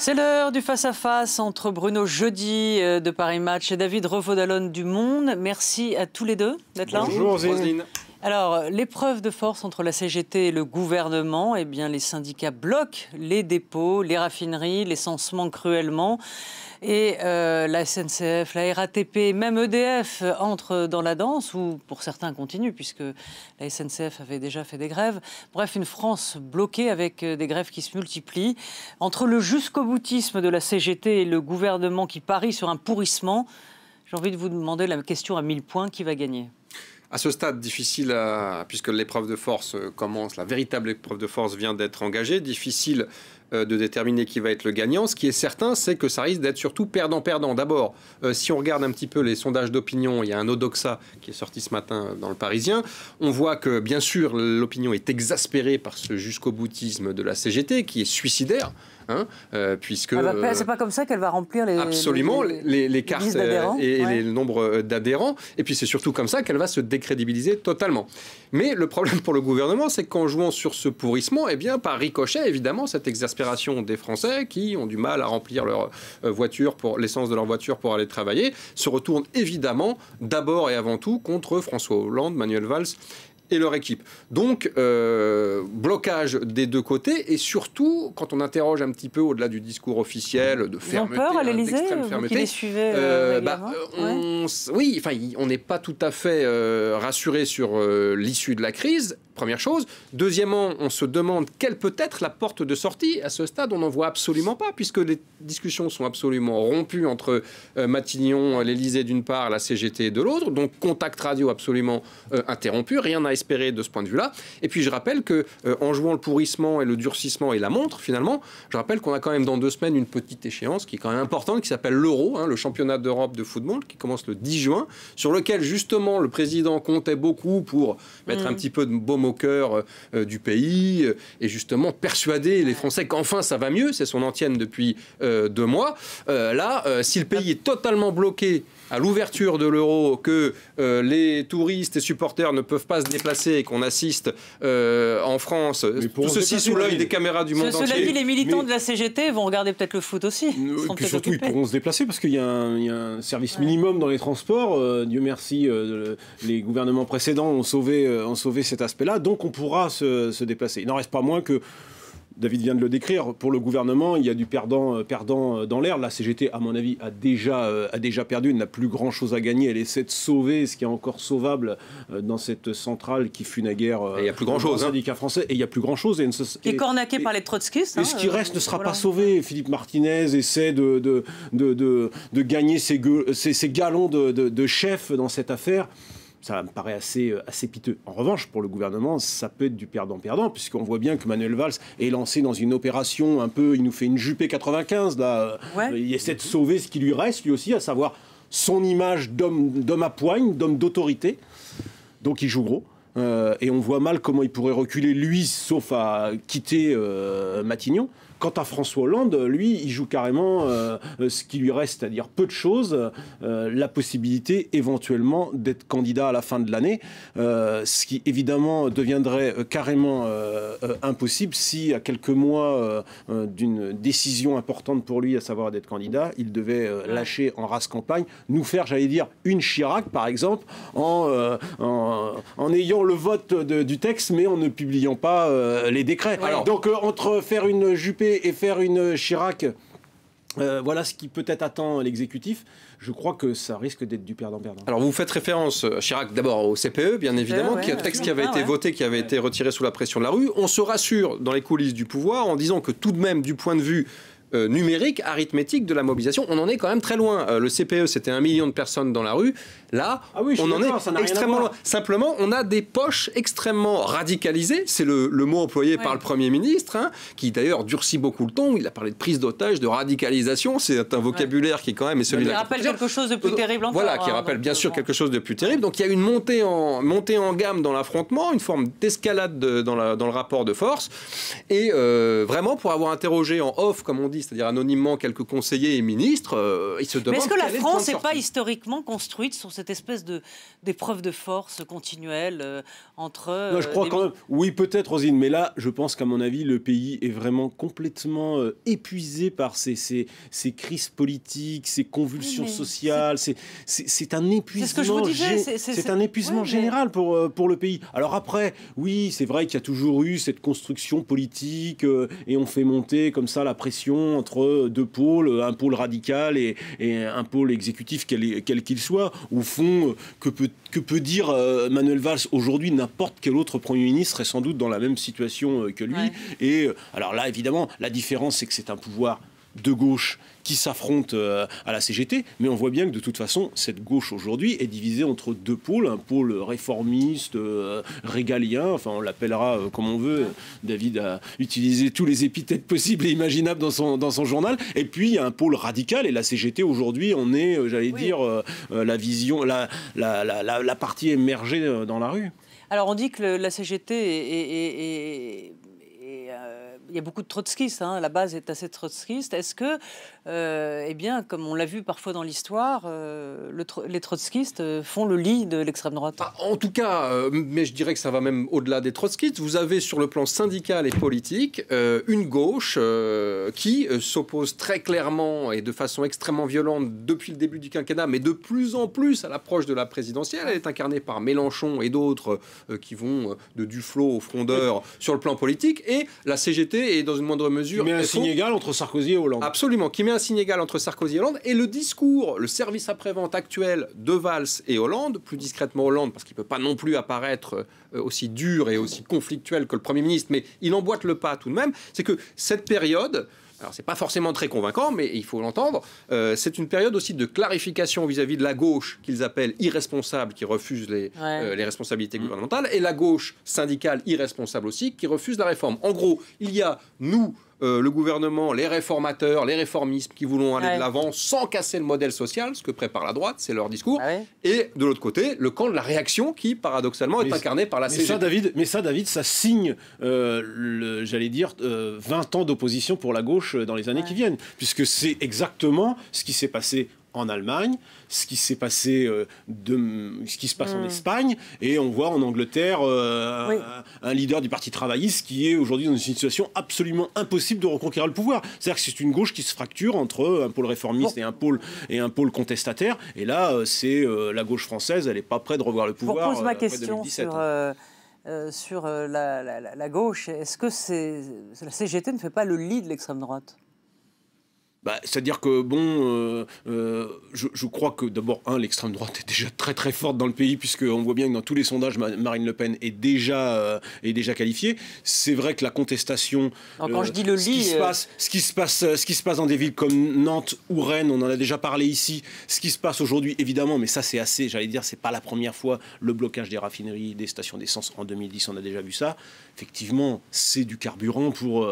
C'est l'heure du face-à-face entre Bruno Jeudi de Paris Match et David Revaud-Dallon du Monde. Merci à tous les deux d'être là. Bonjour Roselyne. Alors, l'épreuve de force entre la CGT et le gouvernement, eh bien, les syndicats bloquent les dépôts, les raffineries, l'essence manque cruellement. Et la SNCF, la RATP, même EDF entrent dans la danse, ou pour certains continuent, puisque la SNCF avait déjà fait des grèves. Bref, une France bloquée avec des grèves qui se multiplient. Entre le jusqu'au-boutisme de la CGT et le gouvernement qui parie sur un pourrissement, j'ai envie de vous demander la question à 1000 points, qui va gagner ? À ce stade, difficile, puisque l'épreuve de force commence, la véritable épreuve de force vient d'être engagée, difficile de déterminer qui va être le gagnant. Ce qui est certain, c'est que ça risque d'être surtout perdant-perdant. D'abord, si on regarde un petit peu les sondages d'opinion, il y a un Odoxa qui est sorti ce matin dans le Parisien, on voit que, bien sûr, l'opinion est exaspérée par ce jusqu'au-boutisme de la CGT, qui est suicidaire. Puisque c'est pas comme ça qu'elle va remplir les cartes et le nombre d'adhérents. Et puis c'est surtout comme ça qu'elle va se décrédibiliser totalement. Mais le problème pour le gouvernement, c'est qu'en jouant sur ce pourrissement, eh bien, par ricochet, évidemment, cette exaspération des Français qui ont du mal à remplir leur voiture, pour l'essence de leur voiture pour aller travailler, se retourne évidemment d'abord et avant tout contre François Hollande, Manuel Valls et leur équipe. Donc, blocage des deux côtés, et surtout, quand on interroge un petit peu au-delà du discours officiel de fermeté, peur à l'Élysée, qui les suivait oui, enfin, on n'est pas tout à fait rassuré sur l'issue de la crise, première chose. Deuxièmement, on se demande quelle peut être la porte de sortie. À ce stade, on n'en voit absolument pas, puisque les discussions sont absolument rompues entre Matignon, l'Élysée d'une part, la CGT de l'autre, donc contact radio absolument interrompu, rien à espérer de ce point de vue-là. Et puis je rappelle que en jouant le pourrissement et le durcissement et la montre, finalement, je rappelle qu'on a quand même dans 2 semaines une petite échéance qui est quand même importante, qui s'appelle l'Euro, le championnat d'Europe de football, qui commence le 10 juin, sur lequel justement le président comptait beaucoup pour mettre un petit peu de baume au cœur du pays et justement persuader les Français qu'enfin ça va mieux. C'est son antienne depuis 2 mois. Si le pays est totalement bloqué à l'ouverture de l'euro, que les touristes et supporters ne peuvent pas se déplacer et qu'on assiste en France, tout ceci sous l'œil des caméras du monde entier. Cela dit, les militants de la CGT vont regarder peut-être le foot aussi. Et puis surtout, ils pourront se déplacer parce qu'il y a un service minimum dans les transports. Dieu merci, les gouvernements précédents ont sauvé cet aspect-là. Donc on pourra se déplacer. Il n'en reste pas moins que, David vient de le décrire, pour le gouvernement, il y a du perdant dans l'air. La CGT, à mon avis, a déjà perdu. Elle n'a plus grand-chose à gagner. Elle essaie de sauver ce qui est encore sauvable dans cette centrale qui fut naguère il n'y a plus grand-chose, syndicat français. Et il n'y a plus grand-chose. Qui est cornaqué par les trotskistes. Et ce qui reste ne sera pas sauvé. Philippe Martinez essaie de gagner ses galons de chef dans cette affaire. Ça me paraît assez piteux. En revanche, pour le gouvernement, ça peut être du perdant-perdant, puisqu'on voit bien que Manuel Valls est lancé dans une opération un peu... Il nous fait une Juppé 95, là. Ouais. Il essaie de sauver ce qui lui reste, lui aussi, à savoir son image d'homme à poigne, d'homme d'autorité. Donc il joue gros. Et on voit mal comment il pourrait reculer, lui, sauf à quitter Matignon. Quant à François Hollande, lui, il joue carrément ce qui lui reste, c'est-à-dire peu de choses, la possibilité éventuellement d'être candidat à la fin de l'année, ce qui évidemment deviendrait carrément impossible si, à quelques mois d'une décision importante pour lui, à savoir d'être candidat, il devait lâcher en race campagne, nous faire, j'allais dire, une Chirac, par exemple, en ayant le vote du texte, mais en ne publiant pas les décrets. Alors, donc, entre faire une Juppé et faire une Chirac, voilà ce qui peut-être attend l'exécutif. Je crois que ça risque d'être du perdant-perdant. Alors vous faites référence, Chirac, d'abord au CPE, bien évidemment, qui est un texte qui avait été voté, qui avait été retiré sous la pression de la rue. On se rassure dans les coulisses du pouvoir en disant que tout de même, du point de vue numérique, arithmétique de la mobilisation, on en est quand même très loin. Le CPE, c'était 1 million de personnes dans la rue. Là, on en est extrêmement loin. Simplement, on a des poches extrêmement radicalisées. C'est le mot employé par le Premier ministre, qui d'ailleurs durcit beaucoup le ton. Il a parlé de prise d'otage, de radicalisation. C'est un vocabulaire qui, quand même, est celui-là. Qui rappelle quelque chose de plus terrible encore. Voilà, qui rappelle bien sûr quelque chose de plus terrible. Donc il y a une montée en gamme dans l'affrontement, une forme d'escalade dans le rapport de force. Et vraiment, pour avoir interrogé en off, comme on dit, choisi, c'est-à-dire anonymement quelques conseillers et ministres, ils se demandent. Mais est-ce que la quel est le France point de n'est pas sortie. historiquement construite sur cette espèce d'épreuve de force continuelle entre... Non, je crois quand même. Oui, peut-être, Rosine, mais là, je pense qu'à mon avis, le pays est vraiment complètement épuisé par ces crises politiques, ces convulsions sociales. C'est un épuisement. C'est ce que je vous disais. C'est un épuisement général pour le pays. Alors après, oui, c'est vrai qu'il y a toujours eu cette construction politique et on fait monter comme ça la pression entre deux pôles, un pôle radical et un pôle exécutif quel qu'il soit. Au fond, que peut dire Manuel Valls aujourd'hui? N'importe quel autre Premier ministre serait sans doute dans la même situation que lui. Ouais. Et alors là, évidemment, la différence, c'est que c'est un pouvoir de gauche qui s'affronte à la CGT, mais on voit bien que de toute façon, cette gauche aujourd'hui est divisée entre deux pôles, un pôle réformiste, régalien, enfin on l'appellera comme on veut, David a utilisé tous les épithètes possibles et imaginables dans son journal, et puis il y a un pôle radical, et la CGT aujourd'hui, on est, dire, la vision, la partie émergée dans la rue. Alors on dit que la CGT il y a beaucoup de trotskistes, hein. La base est assez trotskiste. Est-ce que, eh bien, comme on l'a vu parfois dans l'histoire, les trotskistes font le lit de l'extrême droite? En tout cas, mais je dirais que ça va même au-delà des trotskistes. Vous avez sur le plan syndical et politique une gauche qui s'oppose très clairement et de façon extrêmement violente depuis le début du quinquennat, mais de plus en plus à l'approche de la présidentielle. Elle est incarnée par Mélenchon et d'autres qui vont de Duflot aux frondeurs sur le plan politique. Et la CGT est dans une moindre mesure... Qui met un signe égal entre Sarkozy et Hollande. Absolument, qui met un signe égal entre Sarkozy et Hollande. Et le discours, le service après-vente actuel de Valls et Hollande, plus discrètement Hollande, parce qu'il ne peut pas non plus apparaître aussi dur et aussi conflictuel que le Premier ministre, mais il emboîte le pas tout de même, c'est que cette période... Alors, c'est pas forcément très convaincant, mais il faut l'entendre. C'est une période aussi de clarification vis-à-vis de la gauche qu'ils appellent irresponsable, qui refuse les responsabilités gouvernementales, et la gauche syndicale irresponsable aussi, qui refuse la réforme. En gros, il y a nous, le gouvernement, les réformateurs, les réformistes qui voulons aller de l'avant sans casser le modèle social, ce que prépare la droite, c'est leur discours. Et de l'autre côté, le camp de la réaction qui, paradoxalement, est incarné par la CGT. Mais ça, David, ça signe, j'allais dire, 20 ans d'opposition pour la gauche dans les années qui viennent. Puisque c'est exactement ce qui s'est passé en Allemagne, ce qui s'est passé, ce qui se passe en Espagne, et on voit en Angleterre un leader du Parti travailliste qui est aujourd'hui dans une situation absolument impossible de reconquérir le pouvoir. C'est-à-dire que c'est une gauche qui se fracture entre un pôle réformiste et un pôle contestataire, et là, c'est la gauche française, elle n'est pas prête de revoir le pouvoir. Je pose ma question 2017, sur la gauche. Est-ce que la CGT ne fait pas le lit de l'extrême droite? C'est-à-dire que, je crois que d'abord, l'extrême droite est déjà très très forte dans le pays, puisqu'on voit bien que dans tous les sondages, Marine Le Pen est déjà qualifiée. C'est vrai que la contestation... Quand je dis le lit... Ce qui se passe dans des villes comme Nantes ou Rennes, on en a déjà parlé ici, ce qui se passe aujourd'hui, évidemment, mais ça c'est assez, j'allais dire, c'est pas la première fois, le blocage des raffineries, des stations d'essence en 2010, on a déjà vu ça. Effectivement, c'est du carburant pour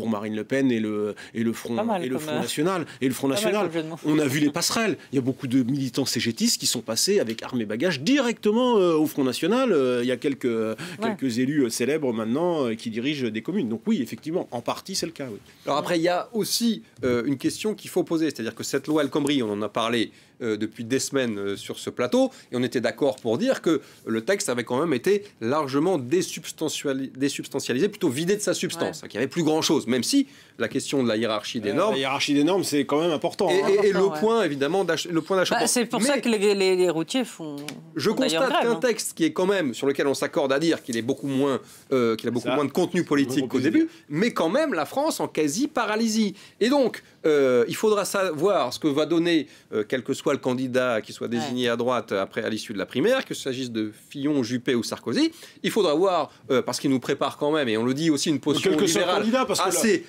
Marine Le Pen et le Front National. Et le Front National, on a vu les passerelles. Il y a beaucoup de militants CGTistes qui sont passés avec armes et bagages directement au Front National. Il y a quelques élus célèbres maintenant qui dirigent des communes. Donc oui, effectivement, en partie, c'est le cas. Oui. Alors après, il y a aussi une question qu'il faut poser. C'est-à-dire que cette loi El Khomri, on en a parlé depuis des semaines sur ce plateau, et on était d'accord pour dire que le texte avait quand même été largement désubstantialisé, plutôt vidé de sa substance, qu'il n'y avait plus grand-chose, même si la question de la hiérarchie des normes... La hiérarchie des normes, c'est quand même important. Et le point, évidemment, le point d'achoppement. C'est pour ça que les routiers font... Je constate qu'un texte qui est quand même, sur lequel on s'accorde à dire qu'il est beaucoup moins, qu'il a beaucoup moins de contenu politique qu'au début, mais quand même la France en quasi-paralysie. Et donc, il faudra savoir ce que va donner, quel que soit le candidat qui soit désigné à droite à l'issue de la primaire, que s'agisse de Fillon, Juppé ou Sarkozy. Il faudra voir, parce qu'il nous prépare quand même, et on le dit aussi, une position libérale assez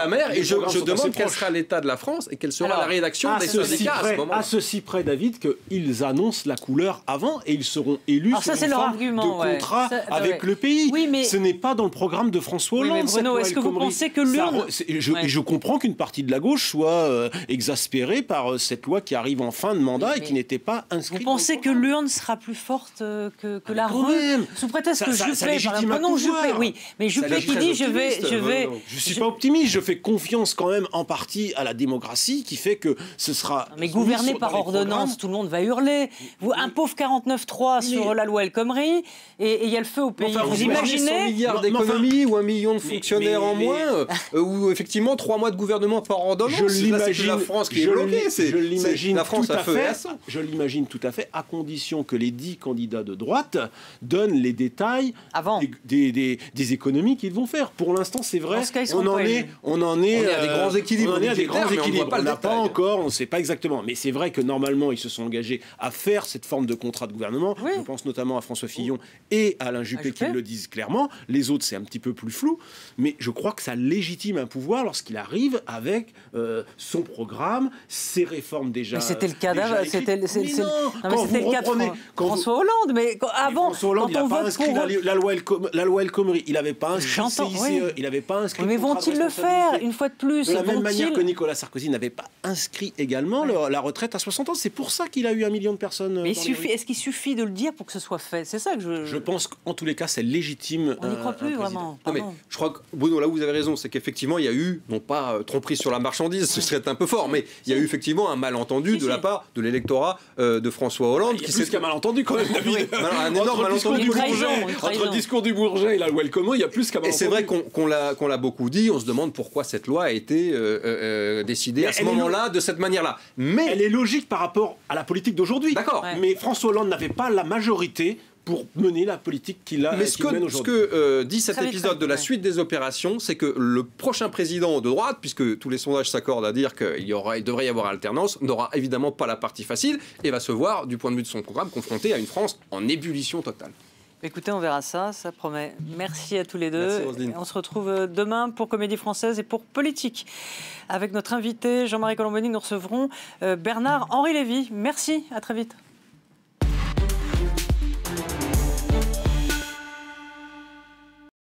amère, et je demande quel sera l'état de la France et quelle sera la rédaction des syndicats à ce moment-là. À ceci près, David, qu'ils annoncent la couleur avant et ils seront élus sur une forme de contrat avec le pays. Oui, mais... Ce n'est pas dans le programme de François Hollande. Oui, mais Bruno, est-ce que vous pensez que l'urne... Je comprends qu'une partie de la gauche soit exaspérée par cette loi qui arrive en fin de mandat et qui n'étaient pas inscrits. Vous pensez que l'urne sera plus forte que la rue, sous prétexte que Juppé, prenons Juppé, oui, mais Juppé qui dit je vais. Je suis pas optimiste, je fais confiance quand même en partie à la démocratie qui fait que ce sera. Mais gouverné par ordonnance, tout le monde va hurler. Un pauvre 49.3 sur la loi El Khomri et il y a le feu au pays. Vous imaginez 100 milliards d'économies ou 1 million de fonctionnaires en moins, ou effectivement 3 mois de gouvernement par ordonnance. Je l'imagine. La France qui est bloquée. Je l'imagine. La France a fait. Je l'imagine tout à fait, à condition que les 10 candidats de droite donnent les détails des économies qu'ils vont faire. Pour l'instant, c'est vrai. On en est à des grands équilibres. On n'a pas encore, on ne sait pas exactement. Mais c'est vrai que normalement, ils se sont engagés à faire cette forme de contrat de gouvernement. Oui. Je pense notamment à François Fillon et à Alain Juppé qui le disent clairement. Les autres, c'est un petit peu plus flou. Mais je crois que ça légitime un pouvoir lorsqu'il arrive avec son programme, ses réformes déjà. Mais c'était le cas d'avant. C'était le cas de François Hollande. Mais avant, François Hollande, il n'a pas inscrit la loi El Khomri. Il n'avait pas inscrit le CICE. Oui. Il n'avait pas inscrit. Mais vont-ils le faire une fois de plus? De la même manière que Nicolas Sarkozy n'avait pas inscrit également la retraite à 60 ans. C'est pour ça qu'il a eu 1 million de personnes. Mais est-ce qu'il suffit de le dire pour que ce soit fait? C'est ça que je pense qu'en tous les cas, c'est légitime. On n'y croit plus vraiment. Non, mais je crois que Bruno, là où vous avez raison, c'est qu'effectivement, il y a eu, non pas tromperie sur la marchandise, ce serait un peu fort, mais il y a eu effectivement un malentendu de la part de l'électorat de François Hollande. Il y a plus qu'un malentendu quand même, David. Un énorme malentendu. Entre le discours du Bourget et la loi El Khomri, il y a plus qu'un malentendu. Et c'est vrai qu'on l'a beaucoup dit, on se demande pourquoi cette loi a été décidée à ce moment-là, de cette manière-là. Mais elle est logique par rapport à la politique d'aujourd'hui. D'accord. Mais François Hollande n'avait pas la majorité pour mener la politique qu'il mène aujourd'hui. Ce que dit cet épisode de la suite des opérations, c'est que le prochain président de droite, puisque tous les sondages s'accordent à dire qu'il devrait y avoir alternance, n'aura évidemment pas la partie facile et va se voir, du point de vue de son programme, confronté à une France en ébullition totale. Écoutez, on verra ça promet. Merci à tous les deux. Merci, on se retrouve demain pour Comédie Française et pour Politique. Avec notre invité Jean-Marie Colomboni, nous recevrons Bernard-Henri Lévy. Merci, à très vite.